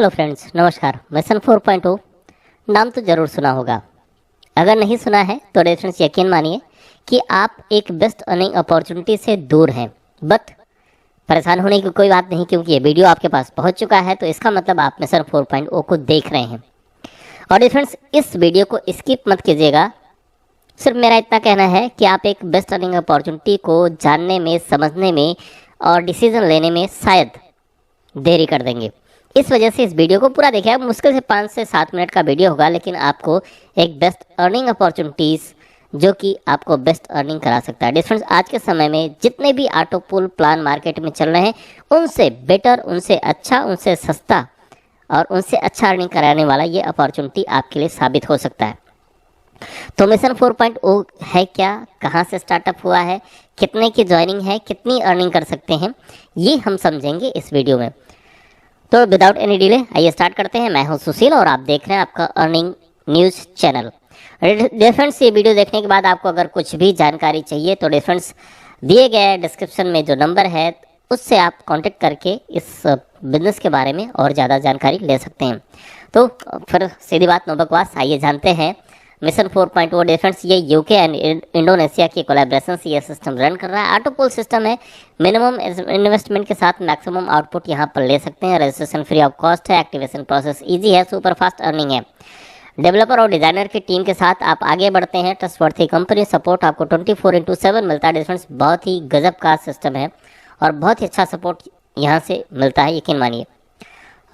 Hello friends, नमस्कार। Mission 4.0 नाम तो ज़रूर सुना होगा। अगर नहीं सुना है तो फ्रेंड्स यकीन मानिए कि आप एक बेस्ट अर्निंग अपॉर्चुनिटी से दूर हैं। बट परेशान होने की कोई बात नहीं, क्योंकि ये वीडियो आपके पास पहुंच चुका है, तो इसका मतलब आप मिशन 4.0 को देख रहे हैं। और फ्रेंड्स इस वीडियो को स्किप मत कीजिएगा। सिर्फ मेरा इतना कहना है कि आप एक बेस्ट अर्निंग अपॉर्चुनिटी को जानने में, समझने में और डिसीजन लेने में शायद देरी कर देंगे। इस वजह से इस वीडियो को पूरा देखिए। मुश्किल से 5 से 7 मिनट का वीडियो होगा, लेकिन आपको एक बेस्ट अर्निंग अपॉर्चुनिटीज़ जो कि आपको बेस्ट अर्निंग करा सकता है। डिफरेंस आज के समय में जितने भी ऑटो पुल प्लान मार्केट में चल रहे हैं, उनसे बेटर, उनसे अच्छा, उनसे सस्ता और उनसे अच्छा अर्निंग कराने वाला ये अपॉर्चुनिटी आपके लिए साबित हो सकता है। तो मिशन 4.0 है क्या, कहाँ से स्टार्टअप हुआ है, कितने की ज्वाइनिंग है, कितनी अर्निंग कर सकते हैं, ये हम समझेंगे इस वीडियो में। तो विदाउट एनी डिले आइए स्टार्ट करते हैं। मैं हूं सुशील और आप देख रहे हैं आपका अर्निंग न्यूज़ चैनल। फ्रेंड्स ये वीडियो देखने के बाद आपको अगर कुछ भी जानकारी चाहिए तो फ्रेंड्स दिए गए डिस्क्रिप्शन में जो नंबर है उससे आप कांटेक्ट करके इस बिजनेस के बारे में और ज़्यादा जानकारी ले सकते हैं। तो फिर सीधी बात नो बकवास, आइए जानते हैं मिशन 4.0। डिफरेंस ये यूके एंड इंडोनेशिया की कोलैबोरेशन से ये सिस्टम रन कर रहा है। ऑटो पुल सिस्टम है। मिनिमम इन्वेस्टमेंट के साथ मैक्सिमम आउटपुट यहाँ पर ले सकते हैं। रजिस्ट्रेशन फ्री ऑफ कॉस्ट है। एक्टिवेशन प्रोसेस इजी है। सुपर फास्ट अर्निंग है। डेवलपर और डिजाइनर की टीम के साथ आप आगे बढ़ते हैं। ट्रस्टवर्थी कंपनी सपोर्ट आपको 24/7 मिलता है। डिफरेंस बहुत ही गजब का सिस्टम है और बहुत ही अच्छा सपोर्ट यहाँ से मिलता है, यकीन मानिए।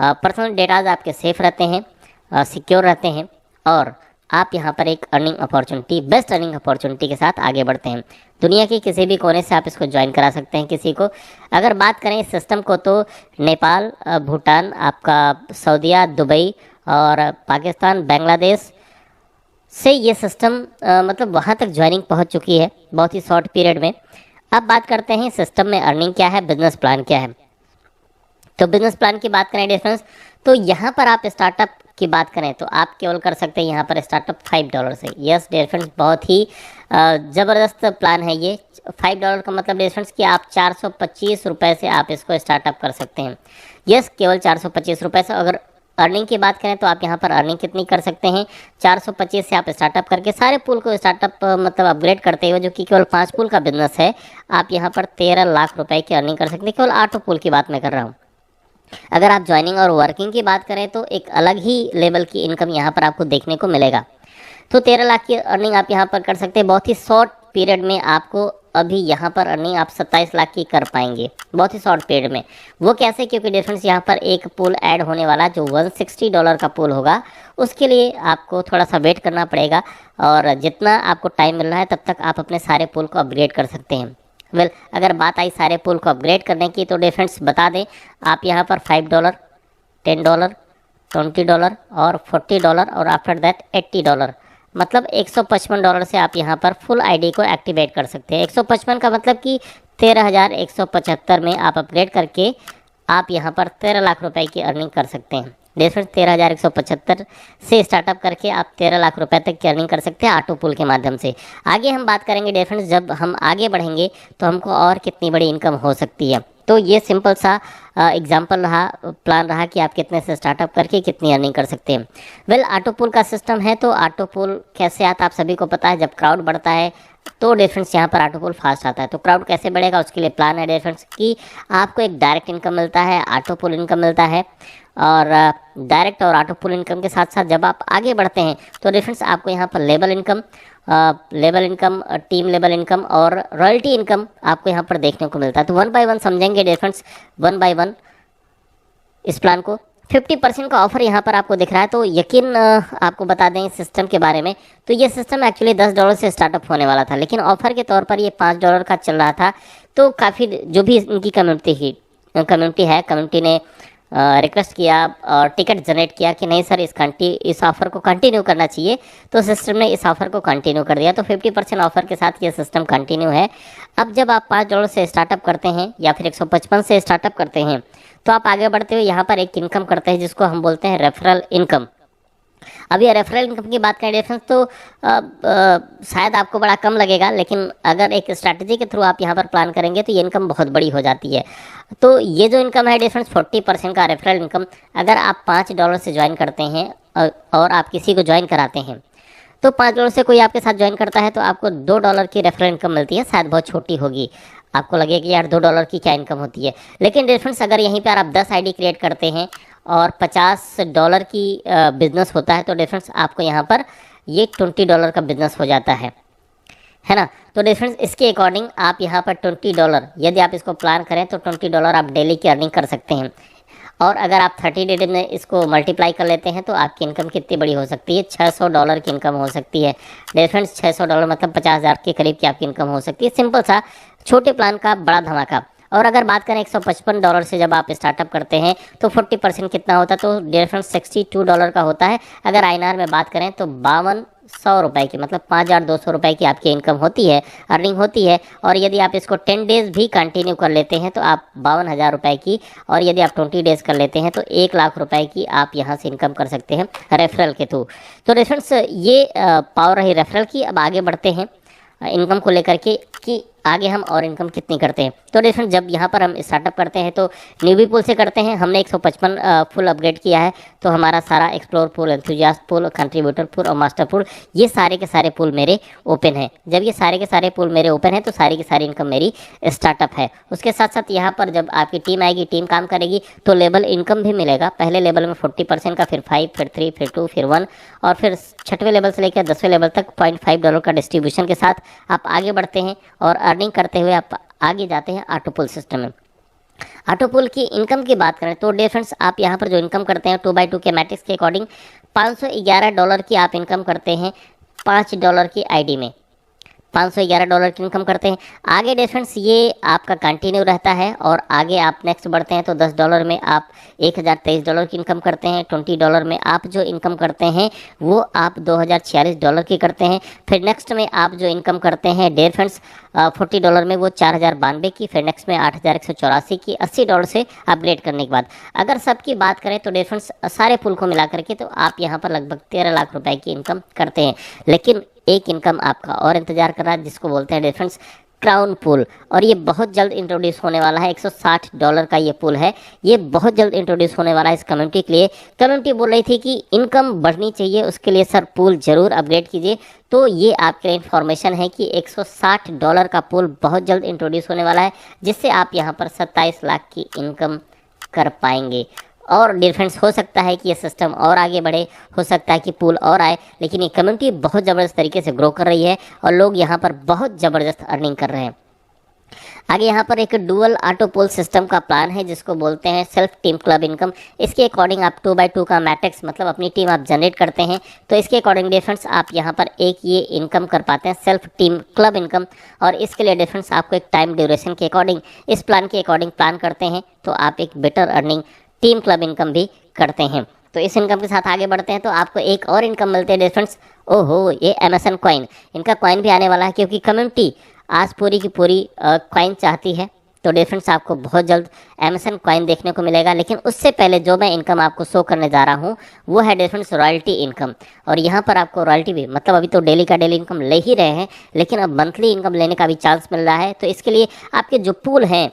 पर्सनल डेटाज आपके सेफ रहते हैं, सिक्योर रहते हैं और आप यहाँ पर एक earning opportunity, best earning opportunity के साथ आगे बढ़ते हैं। दुनिया के किसी भी कोने से आप इसको ज्वाइन करा सकते हैं किसी को। अगर बात करें इस सिस्टम को तो नेपाल, भूटान, आपका सऊदीया, दुबई और पाकिस्तान, बांग्लादेश से ये सिस्टम मतलब वहाँ तक ज्वाइनिंग पहुँच चुकी है बहुत ही शॉर्ट पीरियड में। अब बात करते हैं सिस्टम में अर्निंग क्या है, बिजनेस प्लान क्या है। तो बिजनेस प्लान की बात करें डिफरेंस, तो यहाँ पर आप स्टार्टअप की बात करें तो आप केवल कर सकते हैं यहाँ पर स्टार्टअप $5 से। यस डिफरेंस बहुत ही ज़बरदस्त प्लान है ये। $5 का मतलब डिफरेंस कि आप 425 रुपये से आप इसको स्टार्टअप कर सकते हैं। यस, केवल 425 रुपये से। अगर अर्निंग की बात करें तो आप यहाँ पर अर्निंग कितनी कर सकते हैं, 425 से आप स्टार्टअप करके सारे पुल को स्टार्टअप मतलब अपग्रेड करते हुए, जो कि केवल 5 पुल का बिजनेस है, आप यहाँ पर 13 लाख रुपए की अर्निंग कर सकते हैं। केवल ऑटो पुल की बात मैं कर रहा हूँ। अगर आप ज्वाइनिंग और वर्किंग की बात करें तो एक अलग ही लेवल की इनकम यहाँ पर आपको देखने को मिलेगा। तो 13 लाख की अर्निंग आप यहाँ पर कर सकते हैं। बहुत ही शॉर्ट पीरियड में आपको अभी यहाँ पर अर्निंग आप 27 लाख की कर पाएंगे, बहुत ही शॉर्ट पीरियड में। वो कैसे, क्योंकि डिफरेंस यहाँ पर एक पुल ऐड होने वाला जो $160 का पुल होगा, उसके लिए आपको थोड़ा सा वेट करना पड़ेगा और जितना आपको टाइम मिल रहा है तब तक आप अपने सारे पुल को अपग्रेड कर सकते हैं। अगर बात आई सारे पुल को अपग्रेड करने की तो डिफरेंस बता दें, आप यहाँ पर $5, $10, $20 और $40 और आफ्टर दैट $80, मतलब $155 से आप यहाँ पर फुल आईडी को एक्टिवेट कर सकते हैं। 155 का मतलब कि 13,175 में आप अपग्रेड करके आप यहाँ पर 13 लाख रुपए की अर्निंग कर सकते हैं। डिफरेंस 13,175 से स्टार्टअप करके आप 13 लाख रुपए तक की अर्निंग कर सकते हैं ऑटो पुल के माध्यम से। आगे हम बात करेंगे डिफरेंस, जब हम आगे बढ़ेंगे तो हमको और कितनी बड़ी इनकम हो सकती है। तो ये सिंपल सा एग्जाम्पल रहा, प्लान रहा कि आप कितने से स्टार्टअप करके कितनी अर्निंग कर सकते हैं। ऑटो पुल का सिस्टम है। तो ऑटो पुल कैसे आता है आप सभी को पता है। जब क्राउड बढ़ता है तो डिफरेंस यहाँ पर ऑटो पुल फास्ट आता है। तो क्राउड कैसे बढ़ेगा, उसके लिए प्लान है डिफरेंस कि आपको एक डायरेक्ट इनकम मिलता है, ऑटो पुल इनकम मिलता है। और डायरेक्ट और ऑटो पुल इनकम के साथ साथ जब आप आगे बढ़ते हैं तो डिफरेंस आपको यहाँ पर level income, team level income और रॉयल्टी इनकम आपको यहाँ पर देखने को मिलता है। तो 1 बाय 1 समझेंगे डिफरेंस, 1 बाय 1 इस प्लान को। 50% का ऑफर यहाँ पर आपको दिख रहा है। तो यकीन आपको बता दें इस सिस्टम के बारे में, तो ये सिस्टम एक्चुअली $10 से स्टार्टअप होने वाला था, लेकिन ऑफर के तौर पर ये $5 का चल रहा था। तो काफ़ी जो भी इनकी कम्युनिटी ने रिक्वेस्ट किया और टिकट जनरेट किया कि नहीं सर इस ऑफ़र को कंटिन्यू करना चाहिए। तो सिस्टम ने इस ऑफ़र को कंटिन्यू कर दिया। तो 50% ऑफ़र के साथ ये सिस्टम कंटिन्यू है। अब जब आप $5 से स्टार्टअप करते हैं या फिर 155 से स्टार्टअप करते हैं तो आप आगे बढ़ते हुए यहाँ पर एक इनकम करते हैं जिसको हम बोलते हैं रेफरल इनकम। अभी रेफरल इनकम की बात करें डिफरेंस तो शायद आपको बड़ा कम लगेगा, लेकिन अगर एक स्ट्रैटेजी के थ्रू आप यहाँ पर प्लान करेंगे तो ये इनकम बहुत बड़ी हो जाती है। तो ये जो इनकम है डिफरेंस 40% का रेफरल इनकम, अगर आप $5 से ज्वाइन करते हैं और आप किसी को ज्वाइन कराते हैं तो $5 से कोई आपके साथ ज्वाइन करता है तो आपको $2 की रेफरल इनकम मिलती है। शायद बहुत छोटी होगी, आपको लगेगा कि यार $2 की क्या इनकम होती है, लेकिन डिफरेंस अगर यहीं पर आप 10 आईडी क्रिएट करते हैं और $50 की बिजनेस होता है तो डिफरेंस आपको यहाँ पर ये $20 का बिजनेस हो जाता है ना। तो डिफरेंस इसके अकॉर्डिंग आप यहाँ पर $20, यदि आप इसको प्लान करें तो $20 आप डेली की अर्निंग कर सकते हैं। और अगर आप 30 डेज में इसको मल्टीप्लाई कर लेते हैं तो आपकी इनकम कितनी बड़ी हो सकती है, $600 की इनकम हो सकती है। डिफरेंस $600 मतलब 50,000 के करीब की आपकी इनकम हो सकती है। सिंपल सा छोटे प्लान का बड़ा धमाका। और अगर बात करें $155 से जब आप स्टार्टअप करते हैं तो 40% कितना होता है, तो डिफरेंस $62 का होता है। अगर INR में बात करें तो 5200 रुपये की, मतलब 5200 रुपये की आपकी इनकम होती है, अर्निंग होती है। और यदि आप इसको 10 डेज़ भी कंटिन्यू कर लेते हैं तो आप 52,000 रुपये की, और यदि आप 20 डेज़ कर लेते हैं तो 1,00,000 रुपये की आप यहाँ से इनकम कर सकते हैं रेफरल के थ्रू। तो रेफरेंस ये पावर रही रेफरल की। अब आगे बढ़ते हैं इनकम को लेकर के कि आगे हम और इनकम कितनी करते हैं। तो डिफरेंट जब यहाँ पर हम स्टार्टअप करते हैं तो न्यूबी पूल से करते हैं। हमने 155 फुल अपग्रेड किया है, तो हमारा सारा explore pool, enthusiast pool, contributor pool और मास्टर पूल, ये सारे के सारे पूल मेरे ओपन हैं। जब ये सारे के सारे पूल मेरे ओपन हैं तो सारी की सारी इनकम मेरी स्टार्टअप है। उसके साथ साथ यहाँ पर जब आपकी टीम आएगी, टीम काम करेगी तो लेवल इनकम भी मिलेगा। पहले लेवल में 40% का, फिर 5, फिर 3, फिर 2, फिर 1, और फिर 6वें लेवल से लेकर 10वें लेवल तक $0.5 का डिस्ट्रीब्यूशन के साथ आप आगे बढ़ते हैं और अर्निंग करते हुए आप आगे जाते हैं ऑटोपुल सिस्टम में। ऑटोपुल की इनकम की बात करें तो डिफरेंस आप यहाँ पर जो इनकम करते हैं 2x2 के मैट्रिक्स के अकॉर्डिंग $511 की आप इनकम करते हैं $5 की आईडी में, $511 की इनकम करते हैं। आगे डिफरेंस ये आपका कंटिन्यू रहता है और आगे आप नेक्स्ट बढ़ते हैं तो $10 में आप $1023 की इनकम करते हैं। $20 में आप जो इनकम करते हैं वो आप $2046 की करते हैं। फिर नेक्स्ट में आप जो इनकम करते हैं डिफरेंस $40 में वो 4092 की, फिर नेक्स्ट में 8184 की, $80 से अपग्रेड करने के बाद। अगर सबकी बात करें तो डिफरेंस सारे पुल को मिला करके तो आप यहाँ पर लगभग 13 लाख रुपए की इनकम करते हैं। लेकिन एक इनकम आपका और इंतजार कर रहा है जिसको बोलते हैं डिफरेंस क्राउन पुल, और ये बहुत जल्द इंट्रोड्यूस होने वाला है। $160 का ये पुल है, ये बहुत जल्द इंट्रोड्यूस होने वाला है इस कम्युनिटी के लिए। कम्युनिटी बोल रही थी कि इनकम बढ़नी चाहिए, उसके लिए सर पुल ज़रूर अपग्रेड कीजिए। तो ये आपके लिए इन्फॉर्मेशन है कि $160 का पुल बहुत जल्द इंट्रोड्यूस होने वाला है, जिससे आप यहाँ पर 27 लाख की इनकम कर पाएंगे। और डिफरेंस हो सकता है कि ये सिस्टम और आगे बढ़े, हो सकता है कि पुल और आए, लेकिन ये कम्युनिटी बहुत ज़बरदस्त तरीके से ग्रो कर रही है और लोग यहाँ पर बहुत ज़बरदस्त अर्निंग कर रहे हैं। आगे यहाँ पर एक डुअल ऑटो पुल सिस्टम का प्लान है जिसको बोलते हैं सेल्फ टीम क्लब इनकम। इसके अकॉर्डिंग आप 2x2 का मैट्रिक्स, मतलब अपनी टीम आप जनरेट करते हैं, तो इसके अकॉर्डिंग डिफरेंस आप यहाँ पर एक ये इनकम कर पाते हैं सेल्फ टीम क्लब इनकम। और इसके लिए डिफरेंस आपको एक टाइम ड्यूरेशन के अकॉर्डिंग, इस प्लान के अकॉर्डिंग प्लान करते हैं तो आप एक better earning team club income भी करते हैं। तो इस इनकम के साथ आगे बढ़ते हैं तो आपको एक और इनकम मिलती है डिफरेंस। ओहो, ये अमेज़न कॉइन, इनका कॉइन भी आने वाला है क्योंकि कम्युनिटी आज पूरी की पूरी कॉइन चाहती है। तो डिफरेंस आपको बहुत जल्द अमेज़न कॉइन देखने को मिलेगा। लेकिन उससे पहले जो मैं इनकम आपको शो करने जा रहा हूँ वो है डिफरेंस रॉयल्टी इनकम। और यहाँ पर आपको रॉयल्टी भी, मतलब अभी तो डेली का डेली इनकम ले ही रहे हैं, लेकिन अब मंथली इनकम लेने का भी चांस मिल रहा है। तो इसके लिए आपके जो पूल हैं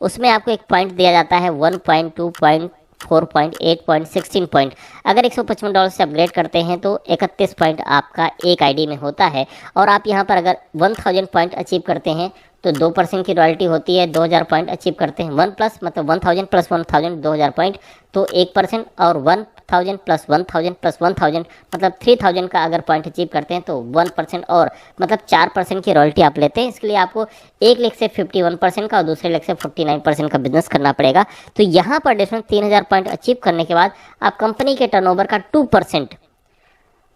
उसमें आपको एक पॉइंट दिया जाता है, 1 point, 2 point, 4 point, 8 point, 16 point. अगर $155 से अपग्रेड करते हैं तो 31 पॉइंट आपका एक आईडी में होता है। और आप यहाँ पर अगर 1000 पॉइंट अचीव करते हैं तो 2% की रॉयल्टी होती है। 2000 पॉइंट अचीव करते हैं 1 प्लस, मतलब 1000 प्लस 1000, 2000 पॉइंट तो 1%, और 1000 प्लस 1000 प्लस 1000 मतलब 3000 का अगर पॉइंट अचीव करते हैं तो 1% और मतलब 4% की रॉयल्टी आप लेते हैं। इसके लिए आपको एक लेग से 51% का और दूसरे लेग से 49% का बिजनेस करना पड़ेगा। तो यहाँ पर डिफरेंस 3000 पॉइंट अचीव करने के बाद आप कंपनी के टर्नओवर का 2%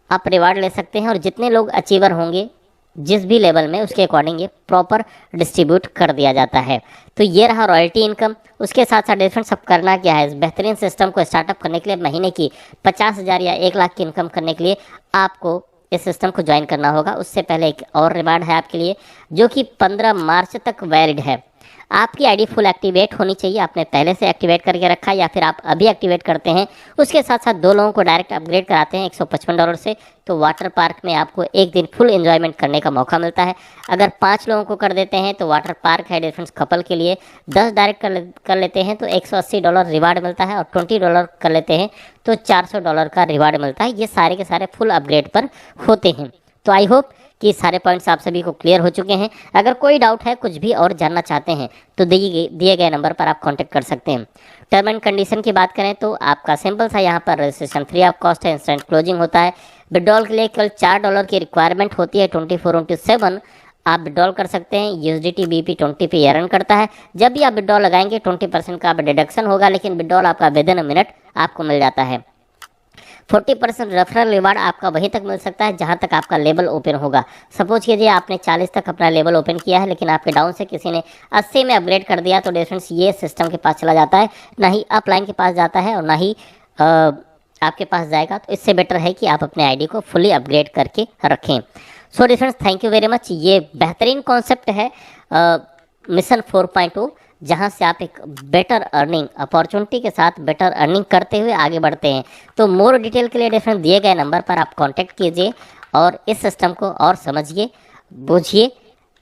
आप रिवार्ड ले सकते हैं। और जितने लोग अचीवर होंगे जिस भी लेवल में, उसके अकॉर्डिंग ये प्रॉपर डिस्ट्रीब्यूट कर दिया जाता है। तो ये रहा रॉयल्टी इनकम। उसके साथ साथ डिफरेंट सब करना क्या है, इस बेहतरीन सिस्टम को स्टार्टअप करने के लिए महीने की 50,000 या 1 लाख की इनकम करने के लिए आपको इस सिस्टम को ज्वाइन करना होगा। उससे पहले एक और रिवार्ड है आपके लिए जो कि 15 मार्च तक वैलिड है। आपकी आईडी फुल एक्टिवेट होनी चाहिए, आपने पहले से एक्टिवेट करके रखा है या फिर आप अभी एक्टिवेट करते हैं। उसके साथ साथ 2 लोगों को डायरेक्ट अपग्रेड कराते हैं $155 से, तो वाटर पार्क में आपको एक दिन फुल एंजॉयमेंट करने का मौका मिलता है। अगर 5 लोगों को कर देते हैं तो वाटर पार्क है डिफरेंस कपल के लिए, 10 डायरेक्ट कर लेते हैं तो $180 रिवार्ड मिलता है, और $20 कर लेते हैं तो $400 का रिवार्ड मिलता है। ये सारे के सारे फुल अपग्रेड पर होते हैं। तो आई होप कि सारे पॉइंट्स आप सभी को क्लियर हो चुके हैं। अगर कोई डाउट है, कुछ भी और जानना चाहते हैं तो दिए गए नंबर पर आप कांटेक्ट कर सकते हैं। टर्म एंड कंडीशन की बात करें तो आपका सिंपल सा यहाँ पर रजिस्ट्रेशन फ्री ऑफ कॉस्ट है, इंस्टेंट क्लोजिंग होता है। विड्रॉल के लिए केवल $4 की रिक्वायरमेंट होती है, 24/7 आप विड्रॉल कर सकते हैं। USDT BP 20 पे अर्न करता है। जब भी आप विड्रॉल लगाएंगे 20% का डिडक्शन होगा, लेकिन विड्रॉल आपका विदिन अ मिनट आपको मिल जाता है। 40% रेफरल रिवार्ड आपका वहीं तक मिल सकता है जहां तक आपका लेवल ओपन होगा। सपोज कीजिए आपने 40 तक अपना लेवल ओपन किया है, लेकिन आपके डाउन से किसी ने 80 में अपग्रेड कर दिया, तो डिफरेंस ये सिस्टम के पास चला जाता है, ना ही अपलाइन के पास जाता है और ना ही आपके पास जाएगा। तो इससे बेटर है कि आप अपने आईडी को फुली अपग्रेड करके रखें। So difference, thank you very much. ये बेहतरीन कॉन्सेप्ट है मिशन 4.2, जहां से आप एक बेटर अर्निंग अपॉर्चुनिटी के साथ बेटर अर्निंग करते हुए आगे बढ़ते हैं। तो मोर डिटेल के लिए डिफरेंट दिए गए नंबर पर आप कांटेक्ट कीजिए और इस सिस्टम को और समझिए, बूझिए,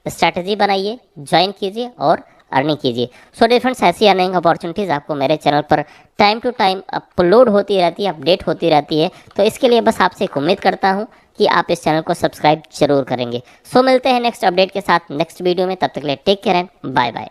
स्ट्रैटेजी बनाइए, ज्वाइन कीजिए और अर्निंग कीजिए। सो डिफरेंट्स, ऐसी अर्निंग अपॉर्चुनिटीज़ आपको मेरे चैनल पर टाइम टू टाइम अपलोड होती रहती है, अपडेट होती रहती है। तो इसके लिए बस आपसे एक उम्मीद करता हूँ कि आप इस चैनल को सब्सक्राइब जरूर करेंगे। सो मिलते हैं नेक्स्ट अपडेट के साथ नेक्स्ट वीडियो में, तब तक के लिए take care and bye bye.